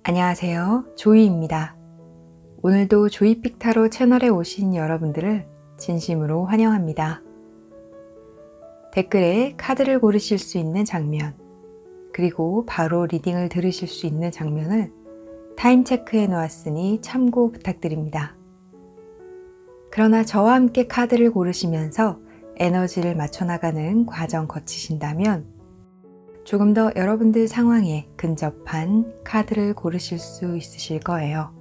안녕하세요. 조이입니다. 오늘도 조이픽 타로 채널에 오신 여러분들을 진심으로 환영합니다. 댓글에 카드를 고르실 수 있는 장면, 그리고 바로 리딩을 들으실 수 있는 장면을 타임 체크해 놓았으니 참고 부탁드립니다. 그러나 저와 함께 카드를 고르시면서 에너지를 맞춰나가는 과정 거치신다면 조금 더 여러분들 상황에 근접한 카드를 고르실 수 있으실 거예요.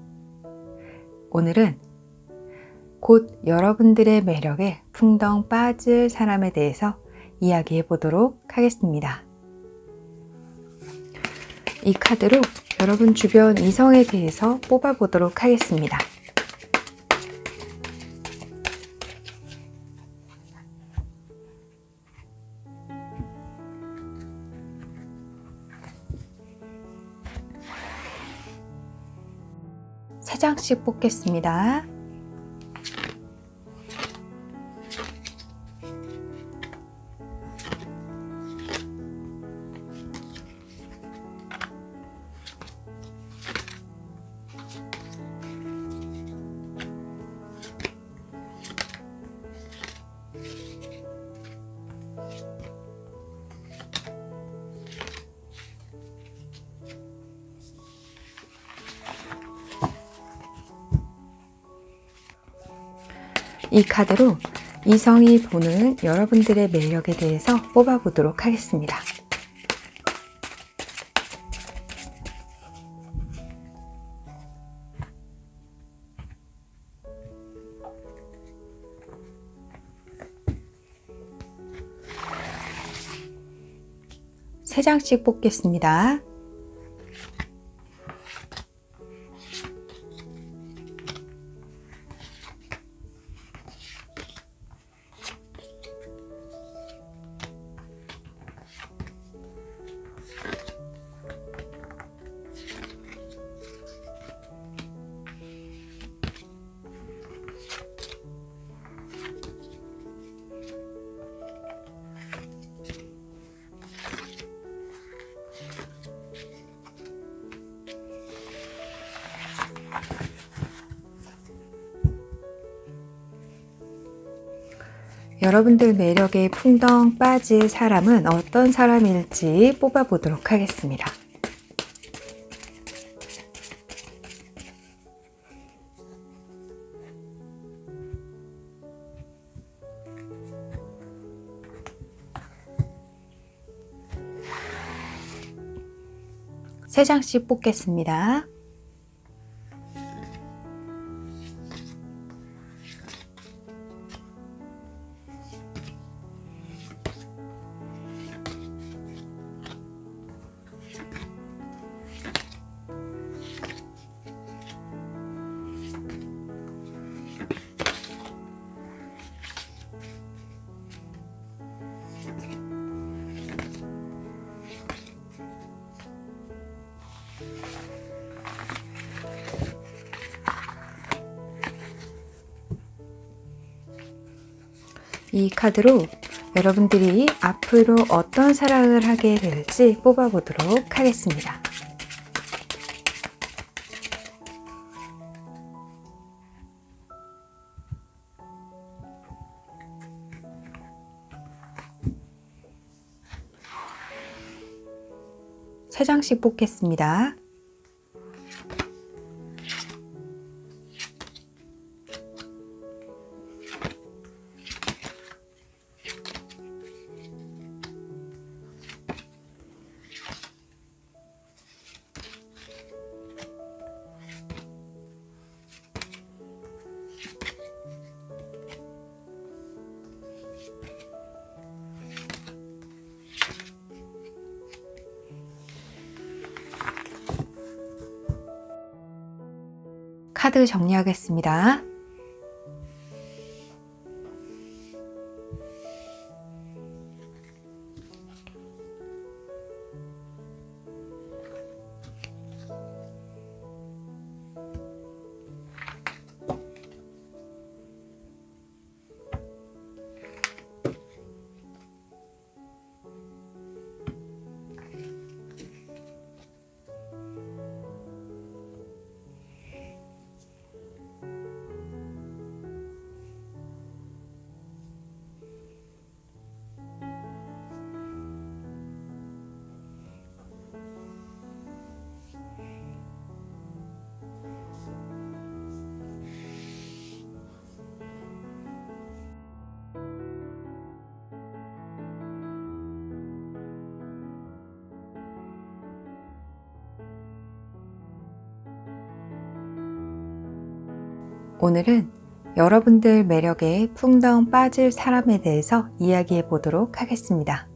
오늘은 곧 여러분들의 매력에 풍덩 빠질 사람에 대해서 이야기해 보도록 하겠습니다. 이 카드로 여러분 주변 이성에 대해서 뽑아 보도록 하겠습니다. 세 장씩 뽑겠습니다. 이 카드로 이성이 보는 여러분들의 매력에 대해서 뽑아보도록 하겠습니다. 세 장씩 뽑겠습니다. 여러분들 매력에 풍덩 빠질 사람은 어떤 사람일지 뽑아보도록 하겠습니다. 세 장씩 뽑겠습니다. 이 카드로 여러분들이 앞으로 어떤 사랑을 하게 될지 뽑아보도록 하겠습니다. 세 장씩 뽑겠습니다. 카드 정리하겠습니다. 오늘은 여러분들 매력에 풍덩 빠질 사람에 대해서 이야기해 보도록 하겠습니다.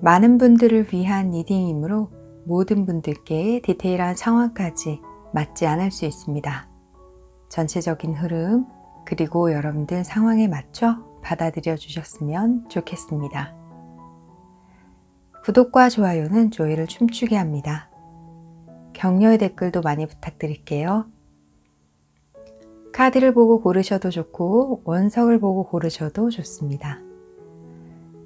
많은 분들을 위한 리딩이므로 모든 분들께 디테일한 상황까지 맞지 않을 수 있습니다. 전체적인 흐름, 그리고 여러분들 상황에 맞춰 받아들여 주셨으면 좋겠습니다. 구독과 좋아요는 조회를 춤추게 합니다. 격려의 댓글도 많이 부탁드릴게요. 카드를 보고 고르셔도 좋고 원석을 보고 고르셔도 좋습니다.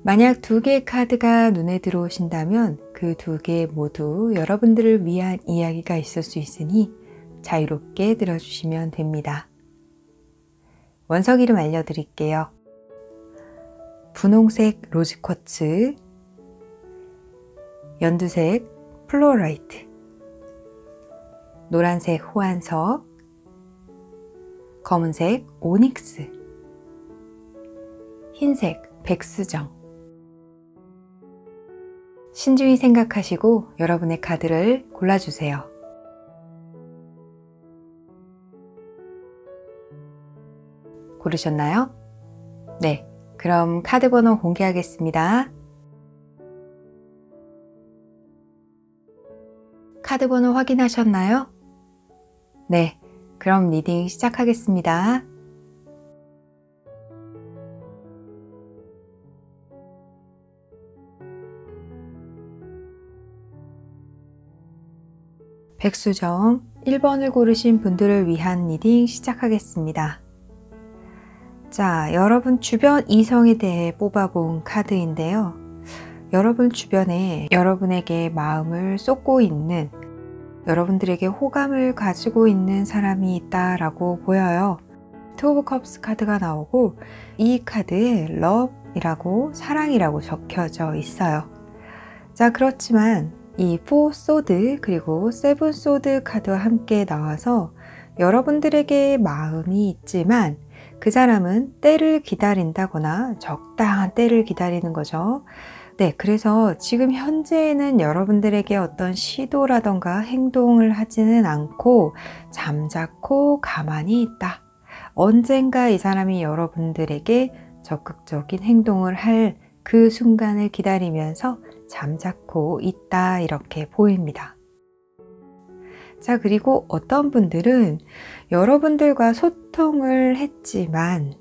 만약 2개의 카드가 눈에 들어오신다면 그 2개 모두 여러분들을 위한 이야기가 있을 수 있으니 자유롭게 들어주시면 됩니다. 원석 이름 알려드릴게요. 분홍색 로즈쿼츠, 연두색 플로라이트, 노란색 호환석, 검은색 오닉스, 흰색 백수정. 신중히 생각하시고 여러분의 카드를 골라주세요. 고르셨나요? 네, 그럼 카드 번호 공개하겠습니다. 카드 번호 확인하셨나요? 네, 그럼 리딩 시작하겠습니다. 백수정 1번을 고르신 분들을 위한 리딩 시작하겠습니다. 자, 여러분 주변 이성에 대해 뽑아본 카드인데요. 여러분 주변에 여러분에게 마음을 쏟고 있는, 여러분들에게 호감을 가지고 있는 사람이 있다라고 보여요. 투 오브 컵스 카드가 나오고 이 카드에 러브이라고 사랑이라고 적혀져 있어요. 자, 그렇지만 이 4 소드 그리고 7 소드 카드와 함께 나와서 여러분들에게 마음이 있지만 그 사람은 때를 기다린다거나 적당한 때를 기다리는 거죠. 네, 그래서 지금 현재에는 여러분들에게 어떤 시도라던가 행동을 하지는 않고 잠자코 가만히 있다. 언젠가 이 사람이 여러분들에게 적극적인 행동을 할 그 순간을 기다리면서 잠자코 있다, 이렇게 보입니다. 자, 그리고 어떤 분들은 여러분들과 소통을 했지만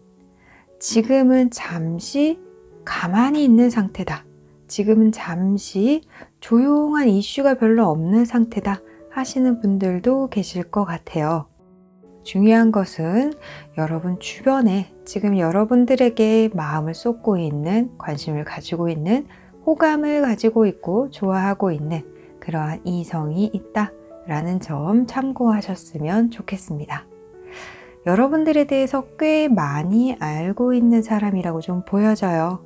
지금은 잠시 가만히 있는 상태다. 지금은 잠시 조용한 이슈가 별로 없는 상태다 하시는 분들도 계실 것 같아요. 중요한 것은 여러분 주변에 지금 여러분들에게 마음을 쏟고 있는, 관심을 가지고 있는, 호감을 가지고 있고 좋아하고 있는 그러한 이성이 있다라는 점 참고하셨으면 좋겠습니다. 여러분들에 대해서 꽤 많이 알고 있는 사람이라고 좀 보여져요.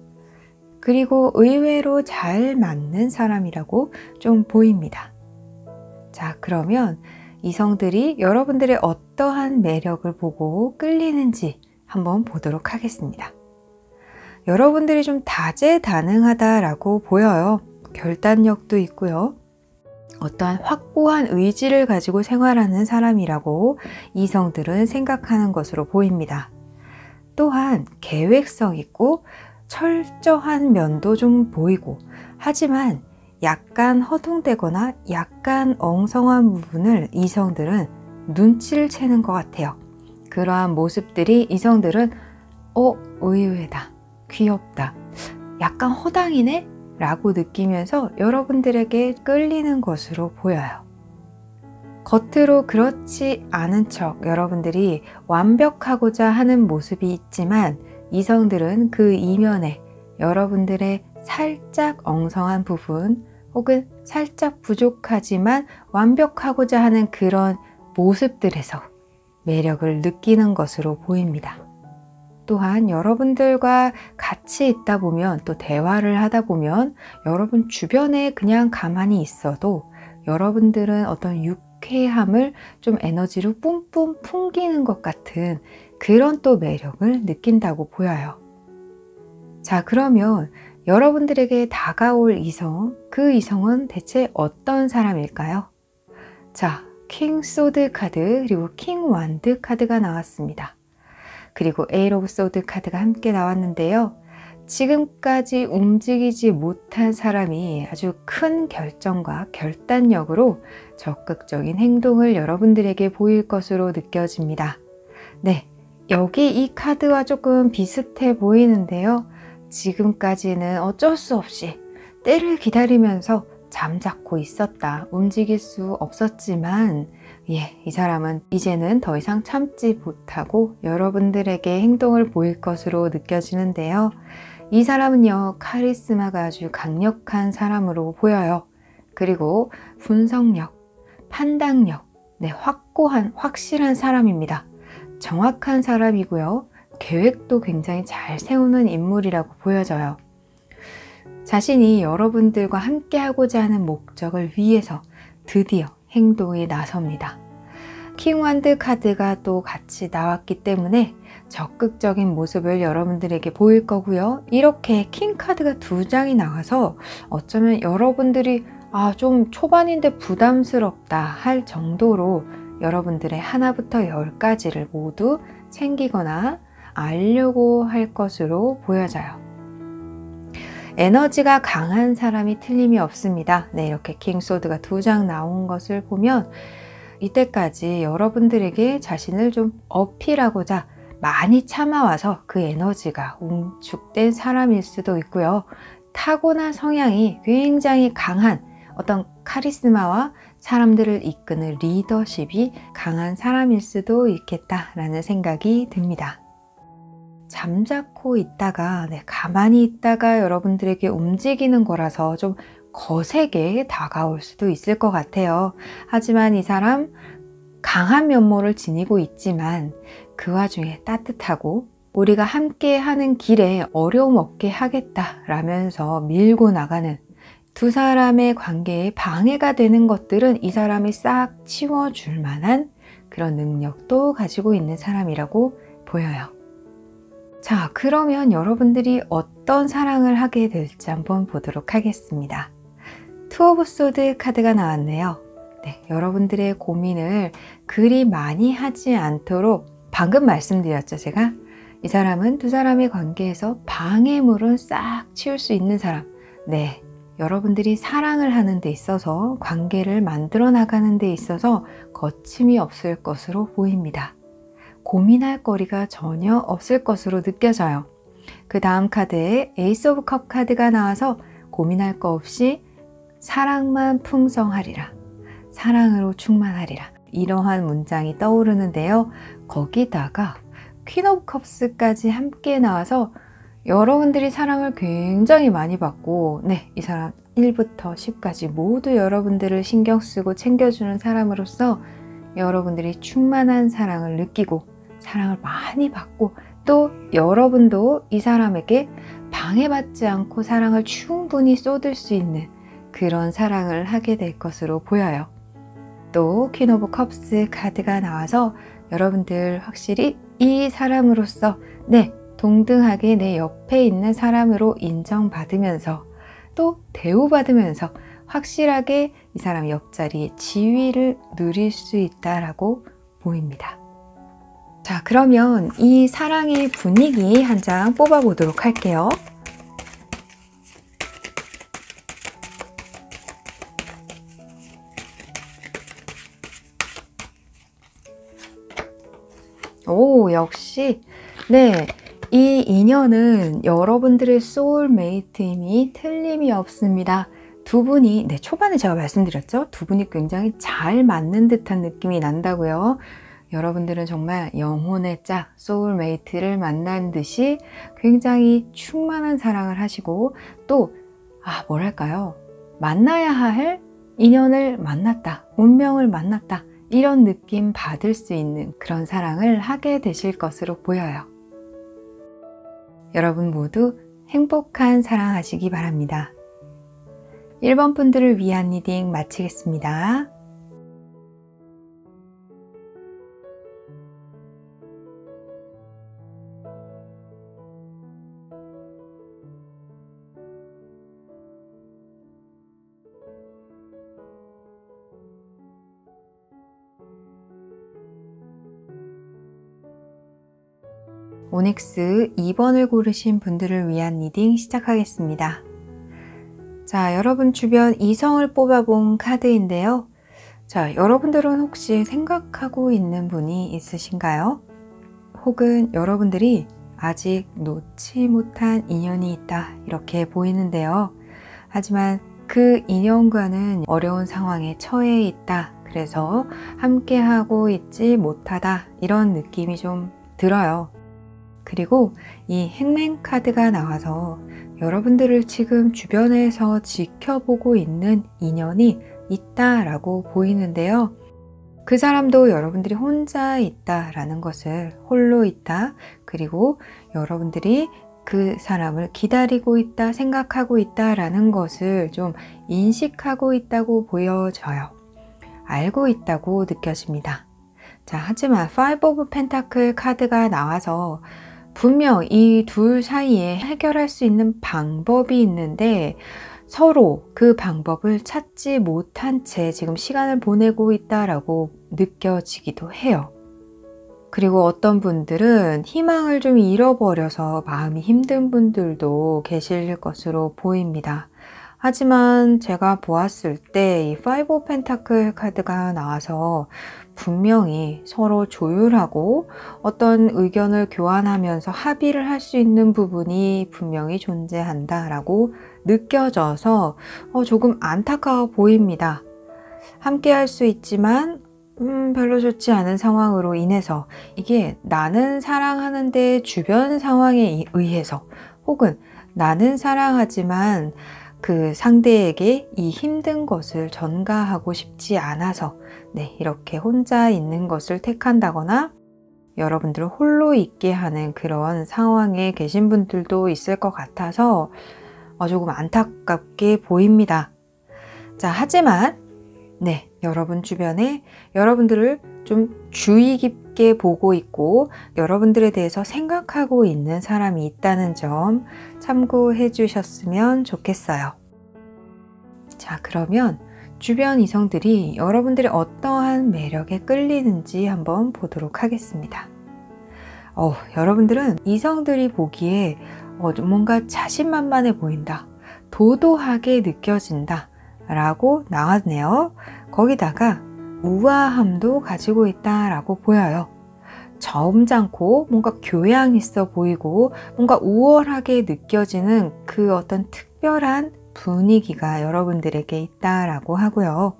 그리고 의외로 잘 맞는 사람이라고 좀 보입니다. 자, 그러면 이성들이 여러분들의 어떠한 매력을 보고 끌리는지 한번 보도록 하겠습니다. 여러분들이 좀 다재다능하다라고 보여요. 결단력도 있고요. 어떠한 확고한 의지를 가지고 생활하는 사람이라고 이성들은 생각하는 것으로 보입니다. 또한 계획성 있고 철저한 면도 좀 보이고, 하지만 약간 허둥대거나 약간 엉성한 부분을 이성들은 눈치를 채는 것 같아요. 그러한 모습들이 이성들은 의외다, 귀엽다, 약간 허당이네? 라고 느끼면서 여러분들에게 끌리는 것으로 보여요. 겉으로 그렇지 않은 척 여러분들이 완벽하고자 하는 모습이 있지만 이성들은 그 이면에 여러분들의 살짝 엉성한 부분 혹은 살짝 부족하지만 완벽하고자 하는 그런 모습들에서 매력을 느끼는 것으로 보입니다. 또한 여러분들과 같이 있다 보면, 또 대화를 하다 보면 여러분 주변에 그냥 가만히 있어도 여러분들은 어떤 유쾌함을 좀 에너지로 뿜뿜 풍기는 것 같은 그런 또 매력을 느낀다고 보여요. 자, 그러면 여러분들에게 다가올 이성, 그 이성은 대체 어떤 사람일까요? 자, 킹 소드 카드 그리고 킹 완드 카드가 나왔습니다. 그리고 에잇 오브 소드 카드가 함께 나왔는데요. 지금까지 움직이지 못한 사람이 아주 큰 결정과 결단력으로 적극적인 행동을 여러분들에게 보일 것으로 느껴집니다. 네, 여기 이 카드와 조금 비슷해 보이는데요. 지금까지는 어쩔 수 없이 때를 기다리면서 잠자코 있었다. 움직일 수 없었지만 이 사람은 이제는 더 이상 참지 못하고 여러분들에게 행동을 보일 것으로 느껴지는데요. 이 사람은요, 카리스마가 아주 강력한 사람으로 보여요. 그리고 분석력, 판단력, 확고한, 확실한 사람입니다. 정확한 사람이고요. 계획도 굉장히 잘 세우는 인물이라고 보여져요. 자신이 여러분들과 함께하고자 하는 목적을 위해서 드디어 행동에 나섭니다. 킹 완드 카드가 또 같이 나왔기 때문에 적극적인 모습을 여러분들에게 보일 거고요. 이렇게 킹 카드가 2장이 나와서 어쩌면 여러분들이 좀 초반인데 부담스럽다 할 정도로 여러분들의 하나부터 10가지를 모두 챙기거나 알려고 할 것으로 보여져요. 에너지가 강한 사람이 틀림이 없습니다. 이렇게 킹 소드가 2장 나온 것을 보면 이때까지 여러분들에게 자신을 좀 어필하고자 많이 참아와서 그 에너지가 웅축된 사람일 수도 있고요. 타고난 성향이 굉장히 강한 어떤 카리스마와 사람들을 이끄는 리더십이 강한 사람일 수도 있겠다라는 생각이 듭니다. 잠자코 있다가 가만히 있다가 여러분들에게 움직이는 거라서 좀 거세게 다가올 수도 있을 것 같아요. 하지만 이 사람 강한 면모를 지니고 있지만 그 와중에 따뜻하고 우리가 함께 하는 길에 어려움 없게 하겠다라면서 밀고 나가는 두 사람의 관계에 방해가 되는 것들은 이 사람이 싹 치워줄 만한 그런 능력도 가지고 있는 사람이라고 보여요. 자, 그러면 여러분들이 어떤 사랑을 하게 될지 한번 보도록 하겠습니다. 투 오브 소드 카드가 나왔네요. 여러분들의 고민을 그리 많이 하지 않도록 방금 말씀드렸죠, 제가. 이 사람은 두 사람의 관계에서 방해물은 싹 치울 수 있는 사람. 여러분들이 사랑을 하는 데 있어서 관계를 만들어 나가는 데 있어서 거침이 없을 것으로 보입니다. 고민할 거리가 전혀 없을 것으로 느껴져요. 그 다음 카드에 에이스 오브 컵 카드가 나와서 고민할 거 없이 사랑만 풍성하리라. 사랑으로 충만하리라. 이러한 문장이 떠오르는데요. 거기다가 퀸 오브 컵스까지 함께 나와서 여러분들이 사랑을 굉장히 많이 받고 이 사람 1부터 10까지 모두 여러분들을 신경 쓰고 챙겨주는 사람으로서 여러분들이 충만한 사랑을 느끼고 사랑을 많이 받고 또 여러분도 이 사람에게 방해받지 않고 사랑을 충분히 쏟을 수 있는 그런 사랑을 하게 될 것으로 보여요. 또 퀸 오브 컵스 카드가 나와서 여러분들 확실히 이 사람으로서 동등하게 내 옆에 있는 사람으로 인정받으면서 또 대우받으면서 확실하게 이 사람 옆자리에 지위를 누릴 수 있다라고 보입니다. 자, 그러면 이 사랑의 분위기 한 장 뽑아 보도록 할게요. 오, 역시 이 인연은 여러분들의 소울메이트임이 틀림이 없습니다. 두 분이 초반에 제가 말씀드렸죠? 두 분이 굉장히 잘 맞는 듯한 느낌이 난다고요. 여러분들은 정말 영혼의 짝, 소울메이트를 만난 듯이 굉장히 충만한 사랑을 하시고 또 뭐랄까요? 만나야 할 인연을 만났다, 운명을 만났다 이런 느낌 받을 수 있는 그런 사랑을 하게 되실 것으로 보여요. 여러분 모두 행복한 사랑 하시기 바랍니다. 1번 분들을 위한 리딩 마치겠습니다. 오닉스 2번을 고르신 분들을 위한 리딩 시작하겠습니다. 자, 여러분 주변 이성을 뽑아본 카드인데요. 자, 여러분들은 혹시 생각하고 있는 분이 있으신가요? 혹은 여러분들이 아직 놓지 못한 인연이 있다 이렇게 보이는데요. 하지만 그 인연과는 어려운 상황에 처해 있다. 그래서 함께하고 있지 못하다 이런 느낌이 좀 들어요. 그리고 이 행맨 카드가 나와서 여러분들을 지금 주변에서 지켜보고 있는 인연이 있다라고 보이는데요. 그 사람도 여러분들이 혼자 있다라는 것을, 홀로 있다, 그리고 여러분들이 그 사람을 기다리고 있다, 생각하고 있다라는 것을 좀 인식하고 있다고 보여져요. 알고 있다고 느껴집니다. 자, 하지만 Five of Pentacle 카드가 나와서 분명 이 둘 사이에 해결할 수 있는 방법이 있는데 서로 그 방법을 찾지 못한 채 지금 시간을 보내고 있다라고 느껴지기도 해요. 그리고 어떤 분들은 희망을 좀 잃어버려서 마음이 힘든 분들도 계실 것으로 보입니다. 하지만 제가 보았을 때 이 Five of Pentacle 카드가 나와서 분명히 서로 조율하고 어떤 의견을 교환하면서 합의를 할 수 있는 부분이 분명히 존재한다라고 느껴져서 조금 안타까워 보입니다. 함께 할 수 있지만 별로 좋지 않은 상황으로 인해서 이게 나는 사랑하는데 주변 상황에 의해서 혹은 나는 사랑하지만 그 상대에게 이 힘든 것을 전가하고 싶지 않아서 이렇게 혼자 있는 것을 택한다거나 여러분들을 홀로 있게 하는 그런 상황에 계신 분들도 있을 것 같아서 조금 안타깝게 보입니다. 자, 하지만 여러분 주변에 여러분들을 좀 주의 깊게 보고 있고 여러분들에 대해서 생각하고 있는 사람이 있다는 점 참고해 주셨으면 좋겠어요. 자, 그러면 주변 이성들이 여러분들의 어떠한 매력에 끌리는지 한번 보도록 하겠습니다. 여러분들은 이성들이 보기에 뭔가 자신만만해 보인다, 도도하게 느껴진다 라고 나왔네요. 거기다가 우아함도 가지고 있다라고 보여요. 점잖고 뭔가 교양 있어 보이고 뭔가 우월하게 느껴지는 그 어떤 특별한 분위기가 여러분들에게 있다라고 하고요.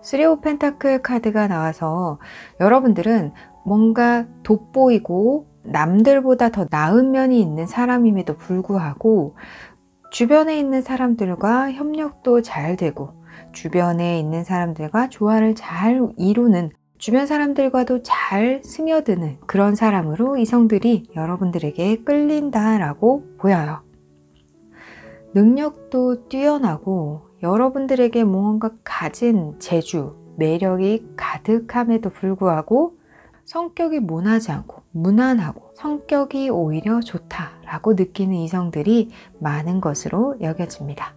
Three of Pentacle 카드가 나와서 여러분들은 뭔가 돋보이고 남들보다 더 나은 면이 있는 사람임에도 불구하고 주변에 있는 사람들과 협력도 잘 되고 주변에 있는 사람들과 조화를 잘 이루는, 주변 사람들과도 잘 스며드는 그런 사람으로 이성들이 여러분들에게 끌린다라고 보여요. 능력도 뛰어나고 여러분들에게 뭔가 가진 재주, 매력이 가득함에도 불구하고 성격이 모나지 않고 무난하고 성격이 오히려 좋다라고 느끼는 이성들이 많은 것으로 여겨집니다.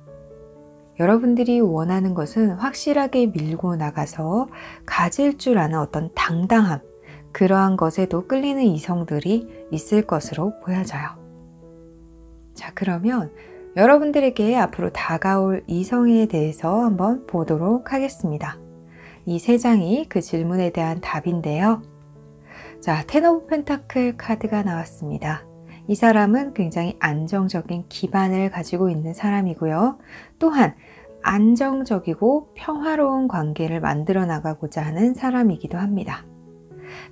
여러분들이 원하는 것은 확실하게 밀고 나가서 가질 줄 아는 어떤 당당함, 그러한 것에도 끌리는 이성들이 있을 것으로 보여져요. 자, 그러면 여러분들에게 앞으로 다가올 이성에 대해서 한번 보도록 하겠습니다. 이 세 장이 그 질문에 대한 답인데요. 자, Ten of Pentacle 카드가 나왔습니다. 이 사람은 굉장히 안정적인 기반을 가지고 있는 사람이고요. 또한 안정적이고 평화로운 관계를 만들어 나가고자 하는 사람이기도 합니다.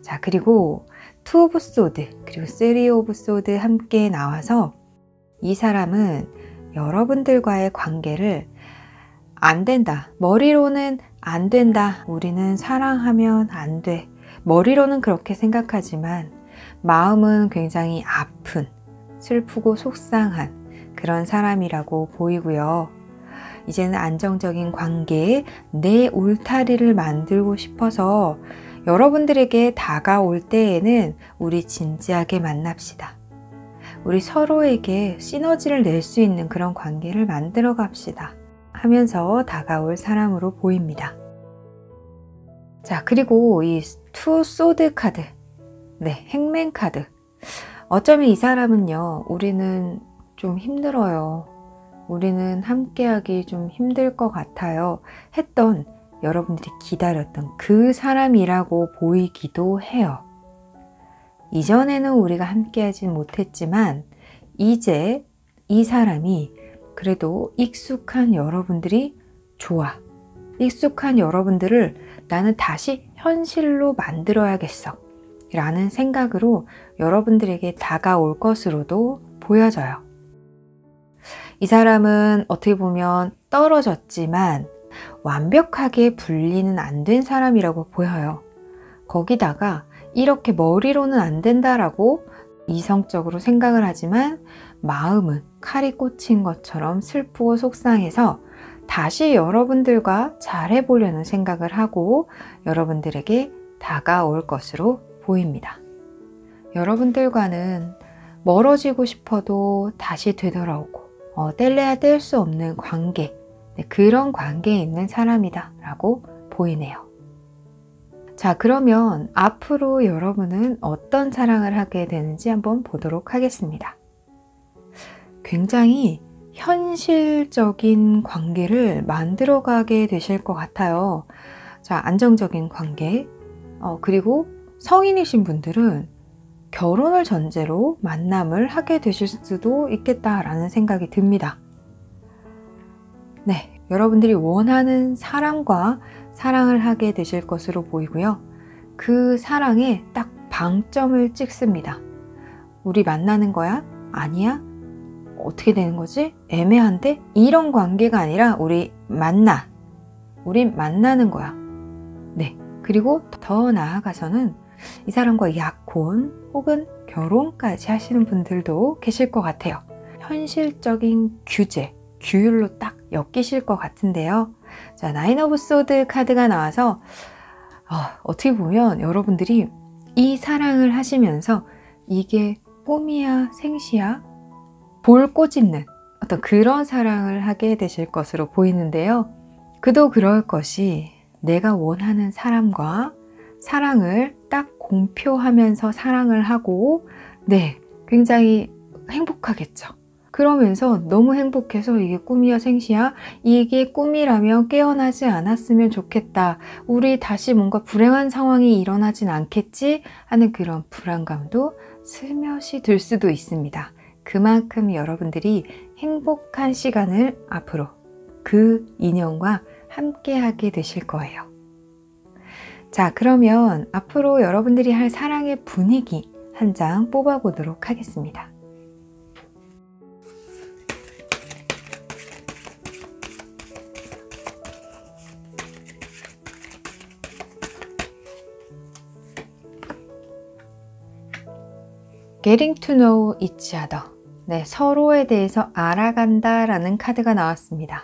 자, 그리고 Two of Swords 그리고 Three of Swords 함께 나와서 이 사람은 여러분들과의 관계를 안 된다, 머리로는 안 된다, 우리는 사랑하면 안 돼, 머리로는 그렇게 생각하지만 마음은 굉장히 아픈, 슬프고 속상한 그런 사람이라고 보이고요. 이제는 안정적인 관계에 내 울타리를 만들고 싶어서 여러분들에게 다가올 때에는 우리 진지하게 만납시다, 우리 서로에게 시너지를 낼 수 있는 그런 관계를 만들어 갑시다 하면서 다가올 사람으로 보입니다. 자, 그리고 이 투 소드 카드, 행맨 카드, 어쩌면 이 사람은요, 우리는 좀 힘들어요. 우리는 함께하기 좀 힘들 것 같아요. 했던 여러분들이 기다렸던 그 사람이라고 보이기도 해요. 이전에는 우리가 함께하진 못했지만 이제 이 사람이 그래도 익숙한 여러분들이 좋아. 익숙한 여러분들을 나는 다시 현실로 만들어야겠어. 라는 생각으로 여러분들에게 다가올 것으로도 보여져요. 이 사람은 어떻게 보면 떨어졌지만 완벽하게 분리는 안 된 사람이라고 보여요. 거기다가 이렇게 머리로는 안 된다라고 이성적으로 생각을 하지만 마음은 칼이 꽂힌 것처럼 슬프고 속상해서 다시 여러분들과 잘해보려는 생각을 하고 여러분들에게 다가올 것으로 보입니다. 여러분들과는 멀어지고 싶어도 다시 되돌아오고 뗄래야 뗄 수 없는 관계, 그런 관계에 있는 사람이다 라고 보이네요. 자, 그러면 앞으로 여러분은 어떤 사랑을 하게 되는지 한번 보도록 하겠습니다. 굉장히 현실적인 관계를 만들어가게 되실 것 같아요. 자, 안정적인 관계, 그리고 성인이신 분들은 결혼을 전제로 만남을 하게 되실 수도 있겠다라는 생각이 듭니다. 네, 여러분들이 원하는 사람과 사랑을 하게 되실 것으로 보이고요. 그 사랑에 딱 방점을 찍습니다. 우리 만나는 거야? 아니야? 어떻게 되는 거지? 애매한데? 이런 관계가 아니라 우린 만나는 거야. 네, 그리고 더 나아가서는 이 사람과 약혼 혹은 결혼까지 하시는 분들도 계실 것 같아요. 현실적인 규율로 딱 엮이실 것 같은데요. 자, 나인 오브 소드 카드가 나와서 어떻게 보면 여러분들이 이 사랑을 하시면서 이게 꿈이야 생시야 볼 꼬집는 어떤 그런 사랑을 하게 되실 것으로 보이는데요. 그도 그럴 것이 내가 원하는 사람과 사랑을 딱 공표하면서 사랑을 하고 굉장히 행복하겠죠. 그러면서 너무 행복해서 이게 꿈이야 생시야? 이게 꿈이라면 깨어나지 않았으면 좋겠다. 우리 다시 뭔가 불행한 상황이 일어나진 않겠지? 하는 그런 불안감도 슬며시 들 수도 있습니다. 그만큼 여러분들이 행복한 시간을 앞으로 그 인연과 함께 하게 되실 거예요. 자, 그러면 앞으로 여러분들이 할 사랑의 분위기 한 장 뽑아보도록 하겠습니다. Getting to know each other. 네, 서로에 대해서 알아간다 라는 카드가 나왔습니다.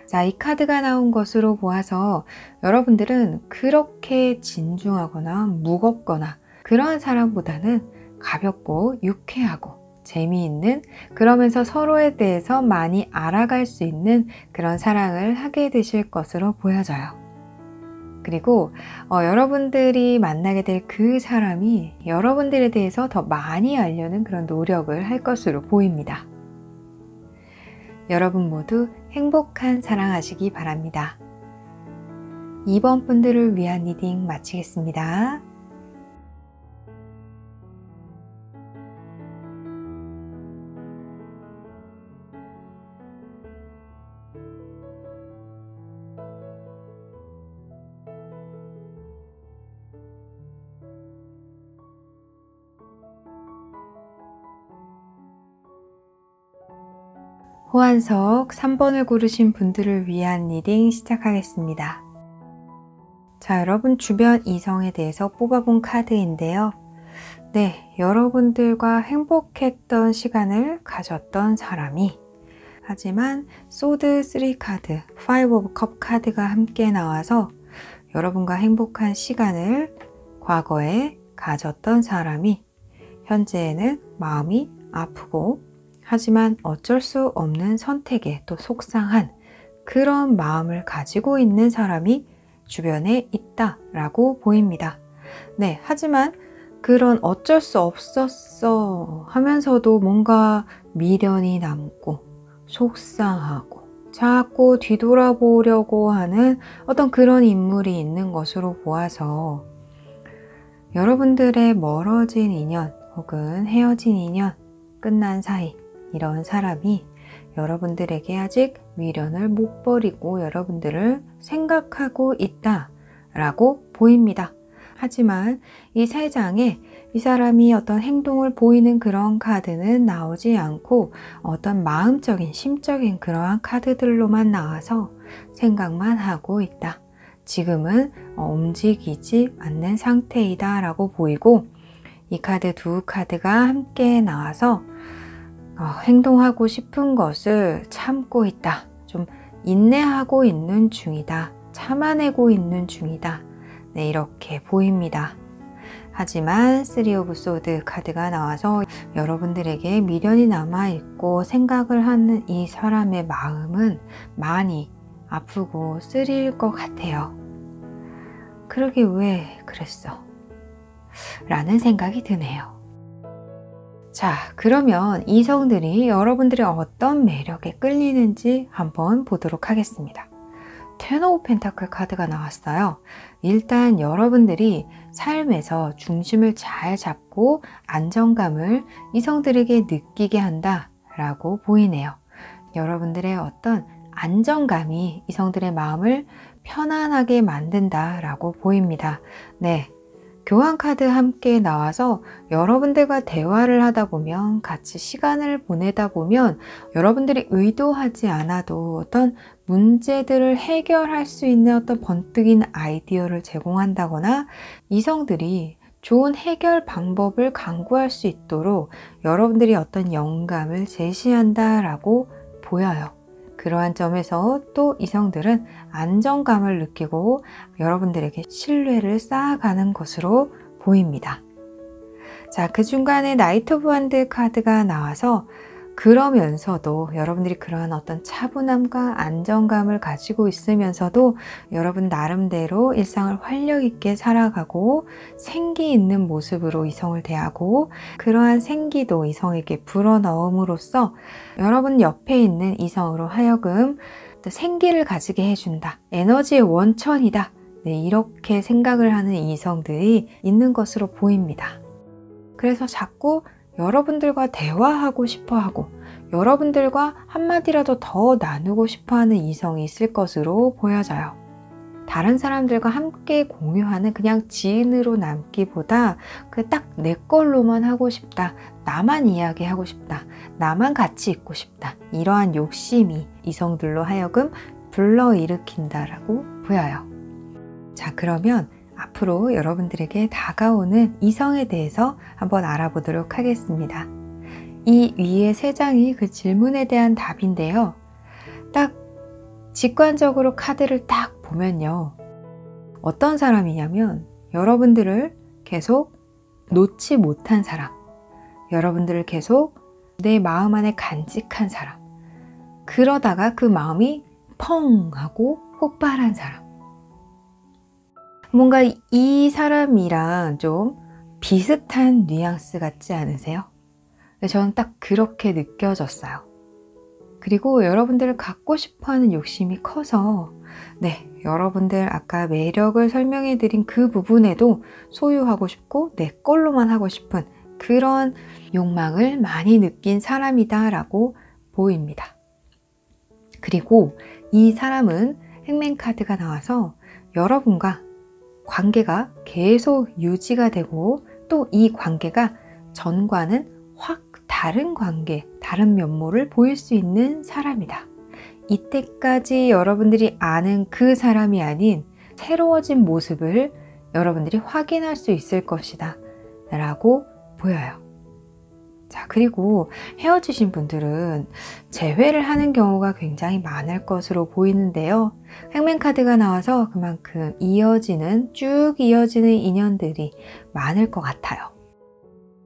자, 이 카드가 나온 것으로 보아서 여러분들은 그렇게 진중하거나 무겁거나 그러한 사람보다는 가볍고 유쾌하고 재미있는, 그러면서 서로에 대해서 많이 알아갈 수 있는 그런 사랑을 하게 되실 것으로 보여져요. 그리고 여러분들이 만나게 될 그 사람이 여러분들에 대해서 더 많이 알려는 그런 노력을 할 것으로 보입니다. 여러분 모두 행복한 사랑하시기 바랍니다. 2번 분들을 위한 리딩 마치겠습니다. 호환석 3번을 고르신 분들을 위한 리딩 시작하겠습니다. 자, 여러분 주변 이성에 대해서 뽑아본 카드인데요. 네, 여러분들과 행복했던 시간을 가졌던 사람이, 하지만 소드 3 카드, 5 오브 컵 카드가 함께 나와서 여러분과 행복한 시간을 과거에 가졌던 사람이 현재에는 마음이 아프고 하지만 어쩔 수 없는 선택에 또 속상한 그런 마음을 가지고 있는 사람이 주변에 있다라고 보입니다. 네, 하지만 그런 어쩔 수 없었어 하면서도 뭔가 미련이 남고 속상하고 자꾸 뒤돌아보려고 하는 어떤 그런 인물이 있는 것으로 보아서 여러분들의 멀어진 인연 혹은 헤어진 인연, 끝난 사이 이런 사람이 여러분들에게 아직 미련을 못 버리고 여러분들을 생각하고 있다라고 보입니다. 하지만 이 세 장에 이 사람이 어떤 행동을 보이는 그런 카드는 나오지 않고 어떤 마음적인, 심적인 그러한 카드들로만 나와서 생각만 하고 있다. 지금은 움직이지 않는 상태이다 라고 보이고, 이 카드 두 카드가 함께 나와서 행동하고 싶은 것을 참고 있다. 좀 인내하고 있는 중이다. 참아내고 있는 중이다. 네, 이렇게 보입니다. 하지만 3 오브 소드 카드가 나와서 여러분들에게 미련이 남아있고 생각을 하는 이 사람의 마음은 많이 아프고 쓰릴 것 같아요. 그러게 왜 그랬어? 라는 생각이 드네요. 자, 그러면 이성들이 여러분들의 어떤 매력에 끌리는지 한번 보도록 하겠습니다. 10 오브 펜타클 카드가 나왔어요. 일단 여러분들이 삶에서 중심을 잘 잡고 안정감을 이성들에게 느끼게 한다 라고 보이네요. 여러분들의 어떤 안정감이 이성들의 마음을 편안하게 만든다 라고 보입니다. 네, 교환 카드 함께 나와서 여러분들과 대화를 하다 보면, 같이 시간을 보내다 보면 여러분들이 의도하지 않아도 어떤 문제들을 해결할 수 있는 어떤 번뜩인 아이디어를 제공한다거나 이성들이 좋은 해결 방법을 강구할 수 있도록 여러분들이 어떤 영감을 제시한다라고 보여요. 그러한 점에서 또 이성들은 안정감을 느끼고 여러분들에게 신뢰를 쌓아가는 것으로 보입니다. 자, 그 중간에 나이트 오브 원드 카드가 나와서 그러면서도 여러분들이 그러한 어떤 차분함과 안정감을 가지고 있으면서도 여러분 나름대로 일상을 활력 있게 살아가고 생기 있는 모습으로 이성을 대하고, 그러한 생기도 이성에게 불어넣음으로써 여러분 옆에 있는 이성으로 하여금 생기를 가지게 해준다. 에너지의 원천이다. 네, 이렇게 생각을 하는 이성들이 있는 것으로 보입니다. 그래서 자꾸 여러분들과 대화하고 싶어 하고 여러분들과 한마디라도 더 나누고 싶어 하는 이성이 있을 것으로 보여져요. 다른 사람들과 함께 공유하는 그냥 지인으로 남기보다 그 딱 내 걸로만 하고 싶다. 나만 이야기하고 싶다. 나만 같이 있고 싶다. 이러한 욕심이 이성들로 하여금 불러일으킨다라고 보여요. 자, 그러면 앞으로 여러분들에게 다가오는 이성에 대해서 한번 알아보도록 하겠습니다. 이 위에 세 장이 그 질문에 대한 답인데요. 딱 직관적으로 카드를 딱 보면요. 어떤 사람이냐면 여러분들을 계속 놓지 못한 사람, 여러분들을 계속 내 마음 안에 간직한 사람, 그러다가 그 마음이 펑 하고 폭발한 사람. 뭔가 이 사람이랑 좀 비슷한 뉘앙스 같지 않으세요? 저는 딱 그렇게 느껴졌어요. 그리고 여러분들을 갖고 싶어하는 욕심이 커서, 네, 여러분들 아까 매력을 설명해 드린 그 부분에도 소유하고 싶고 내 걸로만 하고 싶은 그런 욕망을 많이 느낀 사람이다 라고 보입니다. 그리고 이 사람은 행맨 카드가 나와서 여러분과 관계가 계속 유지가 되고 또 이 관계가 전과는 확 다른 관계, 다른 면모를 보일 수 있는 사람이다. 이때까지 여러분들이 아는 그 사람이 아닌 새로워진 모습을 여러분들이 확인할 수 있을 것이다 라고 보여요. 자, 그리고 헤어지신 분들은 재회를 하는 경우가 굉장히 많을 것으로 보이는데요. 행맨 카드가 나와서 그만큼 쭉 이어지는 인연들이 많을 것 같아요.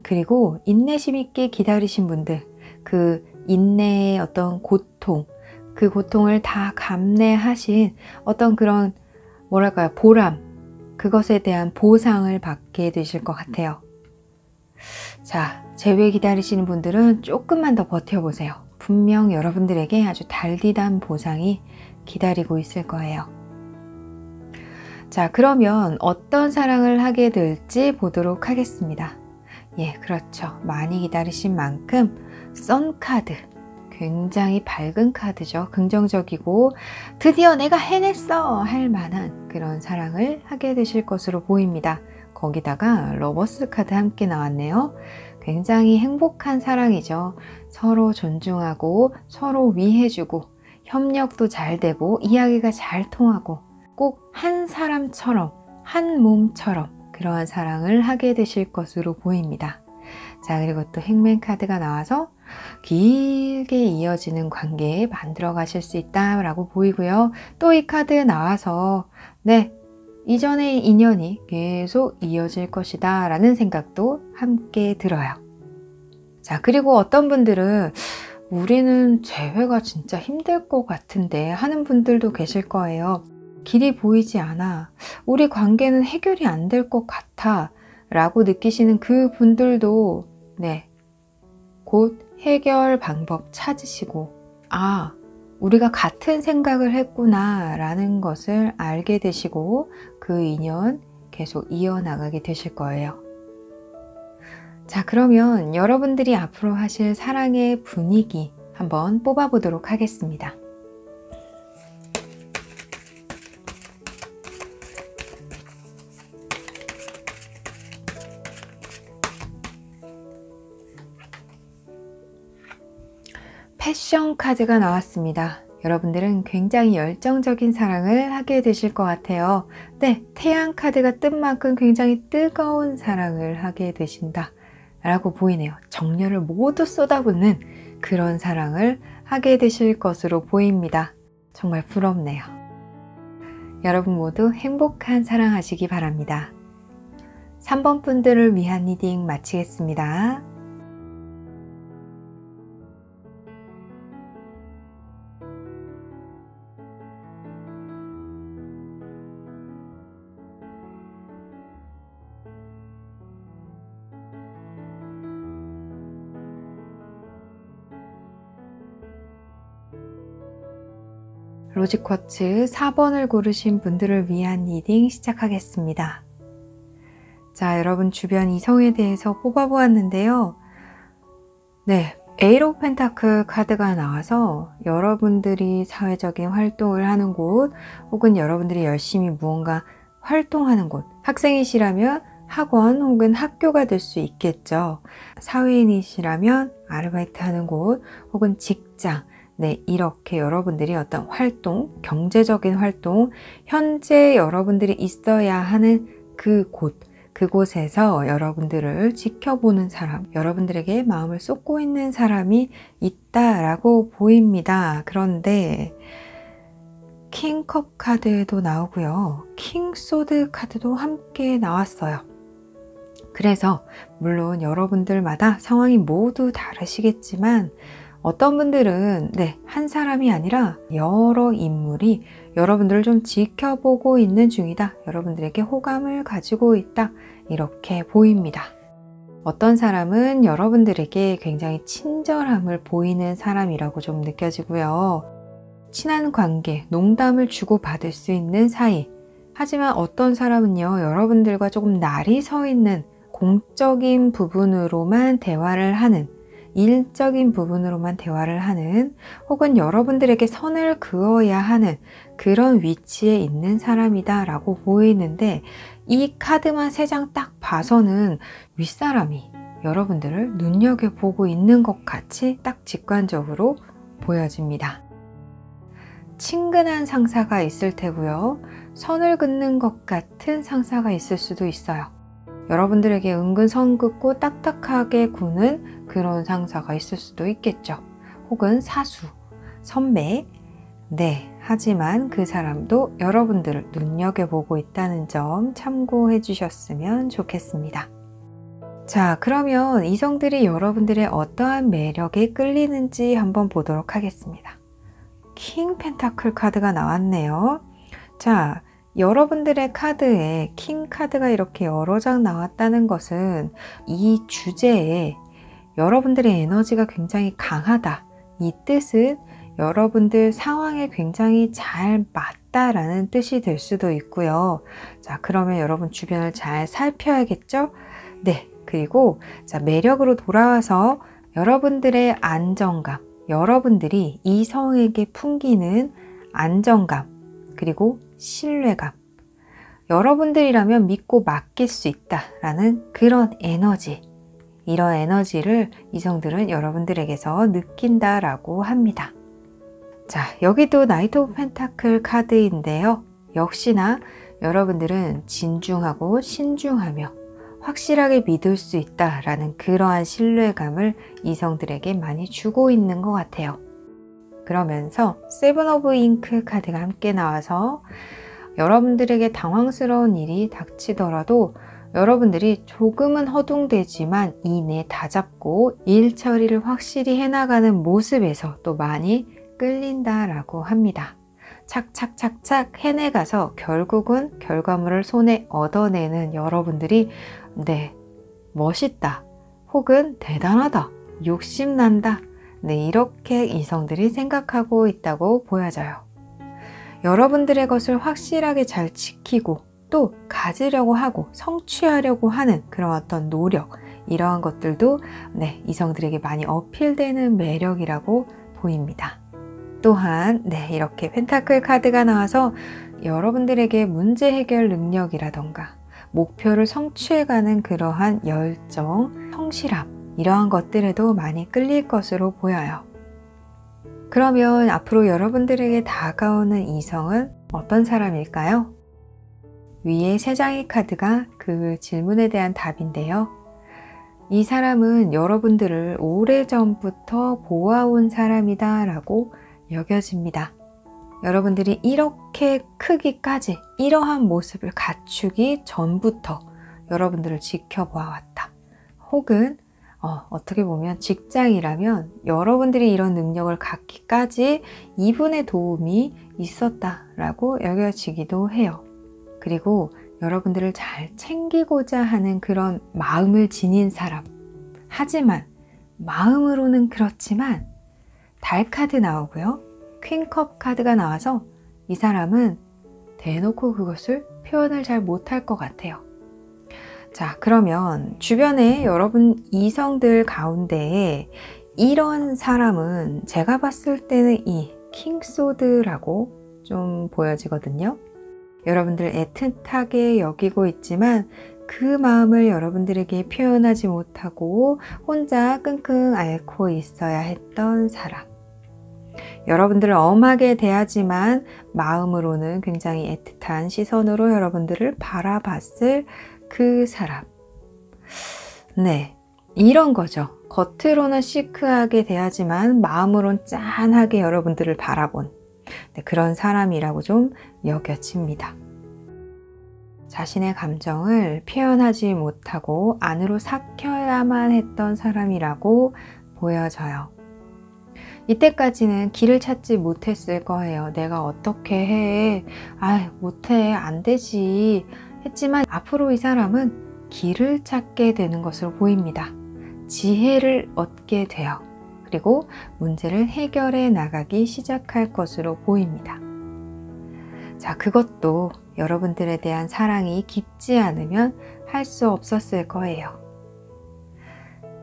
그리고 인내심 있게 기다리신 분들, 그 인내의 어떤 고통, 그 고통을 다 감내하신 어떤 그런 보람, 그것에 대한 보상을 받게 되실 것 같아요. 자, 재회 기다리시는 분들은 조금만 더 버텨보세요. 분명 여러분들에게 아주 달디단 보상이 기다리고 있을 거예요. 자, 그러면 어떤 사랑을 하게 될지 보도록 하겠습니다. 예, 그렇죠. 많이 기다리신 만큼 썬카드, 굉장히 밝은 카드죠. 긍정적이고 드디어 내가 해냈어 할 만한 그런 사랑을 하게 되실 것으로 보입니다. 거기다가 러버스 카드 함께 나왔네요. 굉장히 행복한 사랑이죠. 서로 존중하고 서로 위해주고 협력도 잘 되고 이야기가 잘 통하고 꼭 한 사람처럼 한 몸처럼 그러한 사랑을 하게 되실 것으로 보입니다. 자, 그리고 또 행맨 카드가 나와서 길게 이어지는 관계 만들어 가실 수 있다라고 보이고요. 또 이 카드 나와서 네, 이전의 인연이 계속 이어질 것이다 라는 생각도 함께 들어요. 자, 그리고 어떤 분들은 우리는 재회가 진짜 힘들 것 같은데 하는 분들도 계실 거예요. 길이 보이지 않아. 우리 관계는 해결이 안 될 것 같아 라고 느끼시는 그 분들도 네, 곧 해결 방법 찾으시고 아, 우리가 같은 생각을 했구나 라는 것을 알게 되시고 그 인연 계속 이어나가게 되실 거예요. 자, 그러면 여러분들이 앞으로 하실 사랑의 분위기 한번 뽑아보도록 하겠습니다. 패션 카드가 나왔습니다. 여러분들은 굉장히 열정적인 사랑을 하게 되실 것 같아요. 네, 태양 카드가 뜬 만큼 굉장히 뜨거운 사랑을 하게 되신다 라고 보이네요. 정열을 모두 쏟아붓는 그런 사랑을 하게 되실 것으로 보입니다. 정말 부럽네요. 여러분 모두 행복한 사랑 하시기 바랍니다. 3번 분들을 위한 리딩 마치겠습니다. 로즈쿼츠 4번을 고르신 분들을 위한 리딩 시작하겠습니다. 자, 여러분 주변 이성에 대해서 뽑아보았는데요. 네, 에이트 오브 펜타클 카드가 나와서 여러분들이 사회적인 활동을 하는 곳 혹은 여러분들이 열심히 무언가 활동하는 곳, 학생이시라면 학원 혹은 학교가 될 수 있겠죠. 사회인이시라면 아르바이트 하는 곳 혹은 직장, 네, 이렇게 여러분들이 어떤 활동, 경제적인 활동, 현재 여러분들이 있어야 하는 그곳에서 여러분들을 지켜보는 사람, 여러분들에게 마음을 쏟고 있는 사람이 있다라고 보입니다. 그런데 킹컵 카드도 나오고요. 킹소드 카드도 함께 나왔어요. 그래서 물론 여러분들마다 상황이 모두 다르시겠지만 어떤 분들은 네, 한 사람이 아니라 여러 인물이 여러분들을 좀 지켜보고 있는 중이다. 여러분들에게 호감을 가지고 있다. 이렇게 보입니다. 어떤 사람은 여러분들에게 굉장히 친절함을 보이는 사람이라고 좀 느껴지고요. 친한 관계, 농담을 주고받을 수 있는 사이. 하지만 어떤 사람은요, 여러분들과 조금 날이 서 있는 공적인 부분으로만 대화를 하는, 일적인 부분으로만 대화를 하는, 혹은 여러분들에게 선을 그어야 하는 그런 위치에 있는 사람이다 라고 보이는데, 이 카드만 3장 딱 봐서는 윗사람이 여러분들을 눈여겨보고 있는 것 같이 딱 직관적으로 보여집니다. 친근한 상사가 있을 테고요. 선을 긋는 것 같은 상사가 있을 수도 있어요. 여러분들에게 은근 선 긋고 딱딱하게 구는 그런 상사가 있을 수도 있겠죠. 혹은 사수, 선배. 네, 하지만 그 사람도 여러분들을 눈여겨보고 있다는 점 참고해 주셨으면 좋겠습니다. 자, 그러면 이성들이 여러분들의 어떠한 매력에 끌리는지 한번 보도록 하겠습니다. 킹 펜타클 카드가 나왔네요. 자, 여러분들의 카드에 킹 카드가 이렇게 여러 장 나왔다는 것은 이 주제에 여러분들의 에너지가 굉장히 강하다. 이 뜻은 여러분들 상황에 굉장히 잘 맞다라는 뜻이 될 수도 있고요. 자, 그러면 여러분 주변을 잘 살펴야겠죠? 네. 그리고 자, 매력으로 돌아와서 여러분들의 안정감, 여러분들이 이성에게 풍기는 안정감, 그리고 신뢰감, 여러분들이라면 믿고 맡길 수 있다라는 그런 에너지, 이런 에너지를 이성들은 여러분들에게서 느낀다라고 합니다. 자, 여기도 나이트 오브 펜타클 카드인데요. 역시나 여러분들은 진중하고 신중하며 확실하게 믿을 수 있다라는 그러한 신뢰감을 이성들에게 많이 주고 있는 것 같아요. 그러면서 세븐 오브 잉크 카드가 함께 나와서 여러분들에게 당황스러운 일이 닥치더라도 여러분들이 조금은 허둥대지만 이내 다잡고 일 처리를 확실히 해나가는 모습에서 또 많이 끌린다라고 합니다. 착착착착 해내가서 결국은 결과물을 손에 얻어내는 여러분들이 네, 멋있다 혹은 대단하다, 욕심난다, 네, 이렇게 이성들이 생각하고 있다고 보여져요. 여러분들의 것을 확실하게 잘 지키고 또 가지려고 하고 성취하려고 하는 그런 어떤 노력, 이러한 것들도 네, 이성들에게 많이 어필되는 매력이라고 보입니다. 또한 네, 이렇게 펜타클 카드가 나와서 여러분들에게 문제 해결 능력이라던가 목표를 성취해가는 그러한 열정, 성실함, 이러한 것들에도 많이 끌릴 것으로 보여요. 그러면 앞으로 여러분들에게 다가오는 이성은 어떤 사람일까요? 위에 3장의 카드가 그 질문에 대한 답인데요. 이 사람은 여러분들을 오래전부터 보아온 사람이다 라고 여겨집니다. 여러분들이 이렇게 크기까지 이러한 모습을 갖추기 전부터 여러분들을 지켜보아왔다. 혹은 어떻게 보면 직장이라면 여러분들이 이런 능력을 갖기까지 이분의 도움이 있었다라고 여겨지기도 해요. 그리고 여러분들을 잘 챙기고자 하는 그런 마음을 지닌 사람. 하지만 마음으로는 그렇지만 달 카드 나오고요. 퀸컵 카드가 나와서 이 사람은 대놓고 그것을 표현을 잘 못할 것 같아요. 자, 그러면 주변에 여러분 이성들 가운데 이런 사람은 제가 봤을 때는 이 킹소드라고 좀 보여지거든요. 여러분들 애틋하게 여기고 있지만 그 마음을 여러분들에게 표현하지 못하고 혼자 끙끙 앓고 있어야 했던 사람. 여러분들을 엄하게 대하지만 마음으로는 굉장히 애틋한 시선으로 여러분들을 바라봤을 그 사람. 네, 이런 거죠. 겉으로는 시크하게 대하지만 마음으로는 짠하게 여러분들을 바라본 그런 사람이라고 좀 여겨집니다. 자신의 감정을 표현하지 못하고 안으로 삭혀야만 했던 사람이라고 보여져요. 이때까지는 길을 찾지 못했을 거예요. 내가 어떻게 해? 못해. 안 되지. 했지만 앞으로 이 사람은 길을 찾게 되는 것으로 보입니다. 지혜를 얻게 돼요. 그리고 문제를 해결해 나가기 시작할 것으로 보입니다. 자, 그것도 여러분들에 대한 사랑이 깊지 않으면 할 수 없었을 거예요.